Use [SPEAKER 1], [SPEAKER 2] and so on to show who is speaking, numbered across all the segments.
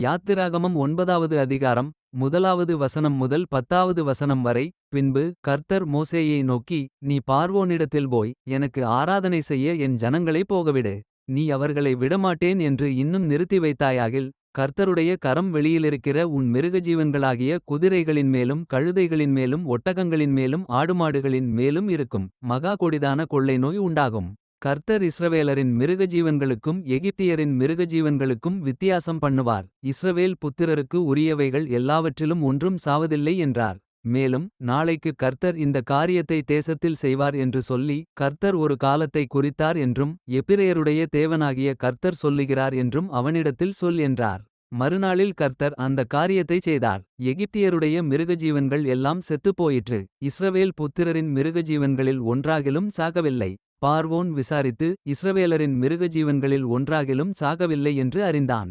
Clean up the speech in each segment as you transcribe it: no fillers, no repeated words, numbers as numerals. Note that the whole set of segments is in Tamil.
[SPEAKER 1] யாத்திராகமம் 9வது அதிகாரம் 1வது வசனம் முதல் 10வது வசனம் வரை. பின்பு கர்த்தர் மோசேயை நோக்கி, நீ பார்வோனிடத்தில் போய் எனக்கு ஆராதனை செய்ய என் ஜனங்களை போகவிடு. நீ அவர்களை விடமாட்டேன் என்று இன்னும் நிறுத்தி வைத்தாயாகில், கர்த்தருடைய கரம் வெளியிலிருக்கிற உன் மிருகஜீவன்களாகிய குதிரைகளின் மேலும் கழுதைகளின் மேலும் ஒட்டகங்களின் மேலும் ஆடுமாடுகளின் மேலும் இருக்கும் மகா கொடிதான கொள்ளை நோய் உண்டாகும். கர்த்தர் இஸ்ரவேலரின் மிருகஜீவன்களுக்கும் எகிப்தியரின் மிருகஜீவன்களுக்கும் வித்தியாசம் பண்ணுவார். இஸ்ரவேல் புத்திரருக்கு உரியவைகள் எல்லாவற்றிலும் ஒன்றும் சாவதில்லை என்றார். மேலும் நாளைக்கு கர்த்தர் இந்த காரியத்தை தேசத்தில் செய்வார் என்று சொல்லி, கர்த்தர் ஒரு காலத்தை குறித்தார் என்றும் எபிரெயருடைய தேவனாகிய கர்த்தர் சொல்லுகிறார் என்றும் அவனிடத்தில் சொல் என்றார். மறுநாளில் கர்த்தர் அந்த காரியத்தை செய்தார். எகிப்தியருடைய மிருகஜீவன்கள் எல்லாம் செத்துப் போயிற்று. இஸ்ரவேல் புத்திரரின் மிருகஜீவன்களில் ஒன்றாகிலும் சாகவில்லை. பார்வோன் விசாரித்து, இஸ்ரவேலரின் மிருகஜீவன்களில் ஒன்றாகிலும் சாகவில்லை என்று அறிந்தான்.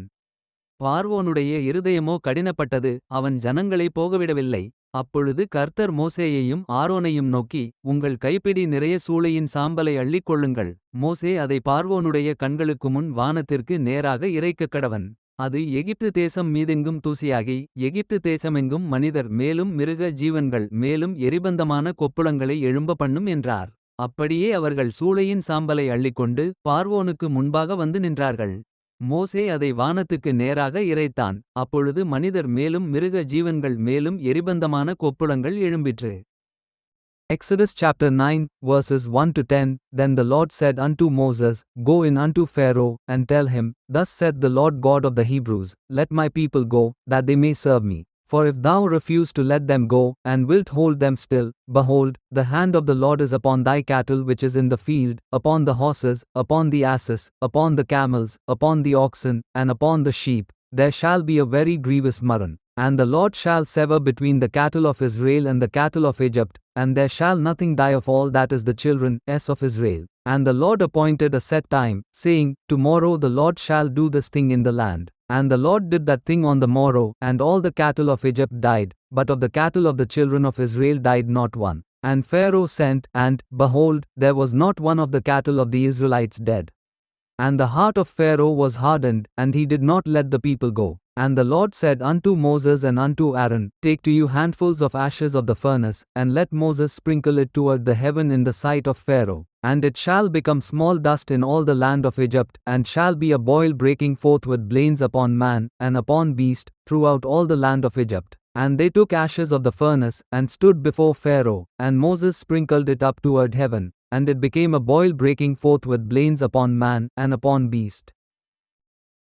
[SPEAKER 1] பார்வோனுடைய இருதயமோ கடினப்பட்டது, அவன் ஜனங்களை போகவிடவில்லை. அப்பொழுது கர்த்தர் மோசேயையும் ஆரோனையும் நோக்கி, உங்கள் கைப்பிடி நிறைய சூளையின் சாம்பலை அள்ளிக் கொள்ளுங்கள். மோசே அதை பார்வோனுடைய கண்களுக்கு முன் வானத்திற்கு நேராக இறைக்கக்கடவன். அது எகிப்து தேசம் மீதெங்கும் தூசியாகி, எகிப்து தேசமெங்கும் மனிதர் மேலும் மிருக ஜீவன்கள் மேலும் எரிபந்தமான கொப்புளங்களை எழும்ப பண்ணும் என்றார். அப்படியே அவர்கள் சூளையின் சாம்பலை அள்ளிக்கொண்டு பார்வோனுக்கு முன்பாக வந்து நின்றார்கள். மோசே அதை வானத்துக்கு நேராக இறைத்தான். அப்பொழுது மனிதர் மேலும் மிருக ஜீவன்கள் மேலும் எரிபந்தமான கொப்புளங்கள் எழும்பிற்று. Exodus chapter 9, verses 1 to 10. Then the Lord said unto Moses, Go in unto Pharaoh, and tell him, Thus saith the Lord God of the Hebrews, Let my people go, that they may serve me. For if thou refuse to let them go, and wilt hold them still, behold, the hand of the Lord is upon thy cattle which is in the field, upon the horses, upon the asses, upon the camels, upon the oxen, and upon the sheep. There shall be a very grievous murrain. And the Lord shall sever between the cattle of Israel and the cattle of Egypt, and there shall nothing die of all that is the children of Israel. And the Lord appointed a set time, saying, Tomorrow the Lord shall do this thing in the land. And the Lord did that thing on the morrow, and all the cattle of Egypt died, but of the cattle of the children of Israel died not one. And Pharaoh sent, and, behold, there was not one of the cattle of the Israelites dead. And the heart of Pharaoh was hardened, and he did not let the people go. And the Lord said unto Moses and unto Aaron, Take to you handfuls of ashes of the furnace, and let Moses sprinkle it toward the heaven in the sight of Pharaoh. And it shall become small dust in all the land of Egypt, and shall be a boil breaking forth with blains upon man, and upon beast, throughout all the land of Egypt. And they took ashes of the furnace, and stood before Pharaoh, and Moses sprinkled it up toward heaven, and it became a boil breaking forth with blains upon man, and upon beast.